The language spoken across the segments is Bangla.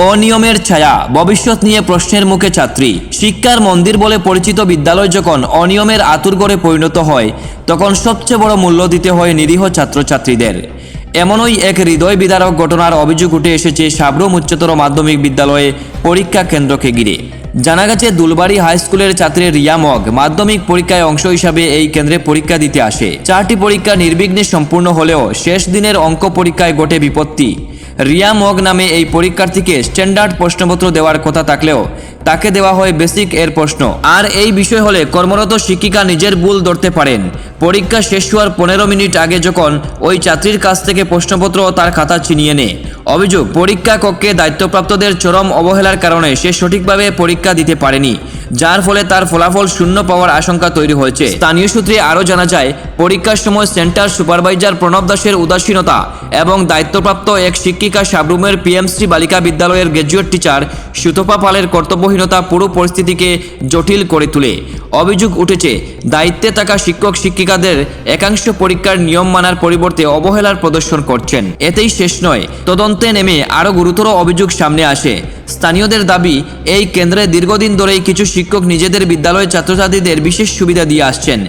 অনিয়মের ছায়া, ভবিষ্যৎ নিয়ে প্রশ্নের মুখে ছাত্রী। শিক্ষার মন্দির বলে পরিচিত বিদ্যালয় যখন অনিয়মের আঁতুড়ঘরে পরিণত হয়, তখন সবচেয়ে বড় মূল্য দিতে হয় নিরীহ ছাত্রছাত্রীদের। এমনই এক হৃদয় বিদারক ঘটনার অভিযোগ উঠে এসেছে সাবরুম উচ্চতর মাধ্যমিক বিদ্যালয়ে পরীক্ষা কেন্দ্রকে ঘিরে। জানা গেছে, দুলবাড়ি হাই স্কুলের ছাত্রী রিয়া মগ মাধ্যমিক পরীক্ষায় অংশ হিসাবে এই কেন্দ্রে পরীক্ষা দিতে আসে। 4টি পরীক্ষা নির্বিঘ্নে সম্পূর্ণ হলেও শেষ দিনের অঙ্ক পরীক্ষায় ঘটে বিপত্তি। রিয়া মগ নামে এই পরীক্ষার্থীকে স্ট্যান্ডার্ড প্রশ্নপত্র দেওয়ার কথা থাকলেও তাকে দেওয়া হয় বেসিক এর প্রশ্ন। আর এই বিষয় হলে কর্মরত শিক্ষিকা নিজের ভুল ধরতে পারেন। পরীক্ষা শেষ হওয়ার 15 মিনিট আগে যখন ওই ছাত্রীর কাছ থেকে প্রশ্নপত্র ও তার খাতা ছিনিয়ে নেয়। অভিযোগ, পরীক্ষা কক্ষে দায়িত্বপ্রাপ্তদের চরম অবহেলার কারণে সে সঠিকভাবে পরীক্ষা দিতে পারেনি, যার ফলে তার ফলাফল শূন্য পাওয়ার আশঙ্কা তৈরি হয়েছে। স্থানীয় সূত্রে আরও জানা যায়, পরীক্ষার সময় সেন্টার সুপারভাইজার প্রণব দাসের উদাসীনতা এবং দায়িত্বপ্রাপ্ত এক শিক্ষিকা সাবরুমের পিএমশ্রী বালিকা বিদ্যালয়ের গ্র্যাজুয়েট টিচার সুতপা পালের কর্তব্যহীনতা পুরো পরিস্থিতিকে জটিল করে তোলে। অভিযোগ উঠেছে, দায়িত্বে থাকা শিক্ষক শিক্ষিকাদের একাংশ পরীক্ষার নিয়ম মানার পরিবর্তে অবহেলার প্রদর্শন করছেন। এতেই শেষ নয়, তদন্তে নেমে আরও গুরুতর অভিযোগ সামনে আসে। স্থানীয়দের দাবি, এই কেন্দ্রে দীর্ঘদিন ধরেই কিছু শিক্ষক নিজেদের বিদ্যালয়ের ছাত্রছাত্রীদের বিশেষ সুবিধা দিয়ে আসছেন।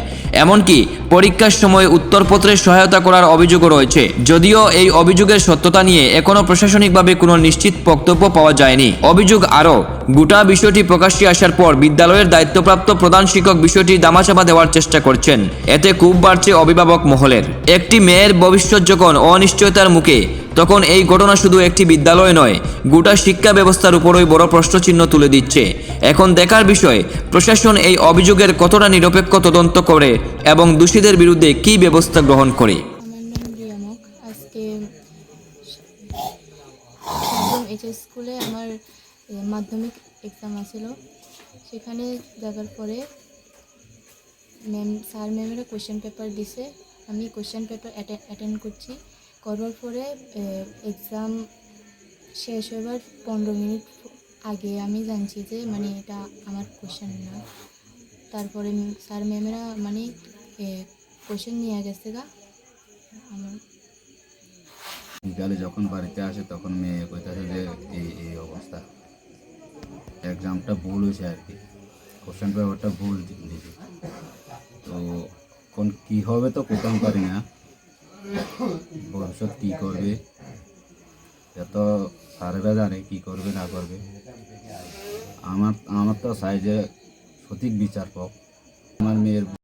এমনকি পরীক্ষার সময় উত্তরপত্রে সহায়তা করার অভিযোগও রয়েছে। যদিও এই অভিযোগের সত্যতা নিয়ে এখনও প্রশাসনিকভাবে কোনো নিশ্চিত বক্তব্য পাওয়া যায়নি। অভিযোগ আরও, গোটা বিষয়টি প্রকাশ্যে আসার পর বিদ্যালয়ের দায়িত্বপ্রাপ্ত প্রধান শিক্ষক বিষয়টি দামাচাপা দেওয়ার চেষ্টা করছেন। এতে খুব বাড়ছে অভিভাবক মহলের। একটি মেয়ের ভবিষ্যৎ যখন অনিশ্চয়তার মুখে, তখন এই ঘটনা শুধু একটি বিদ্যালয় নয়, গোটা শিক্ষা ব্যবস্থার উপরই বড় প্রশ্নচিহ্ন তুলে দিচ্ছে। এখন দেখার বিষয়, প্রশাসন এই অভিযোগের কতটা নিরপেক্ষ তদন্ত করে এবং দোষীদের বিরুদ্ধে কী ব্যবস্থা গ্রহণ করে। আমার নাম রিয়া মগ। আজকে সাবরুম এইচএস স্কুলে আমার মাধ্যমিক এক্সাম আছিল। সেখানে যাওয়ার পরে স্যার ম্যামেরা কোয়েশ্চেন পেপার দিছে। আমি কোয়েশ্চেন পেপার অ্যাটেন্ড করার পরে এক্সাম শেষ হবার 15 মিনিট আগে আমি জানছি যে মানে এটা আমার কোয়েশ্চেন না। তারপরে স্যার ম্যামেরা মানে কোয়েশ্চেন নিয়ে গেছে গা আমার। বিকালে যখন বাড়িতে আসে তখন মেয়ে কইতাছে যে এই অবস্থা, এক্সামটা ভুল হয়েছে আর কি, কোশ্চেন পেপারটা ভুল দিয়েছে। তো কোন কী হবে তো কোথাও পারি না, ভবিষ্যৎ কী করবে এত স্যারেরা জানে কী করবে না করবে। আমার তো চাই যে সঠিক বিচার পাক। আমার মেয়ের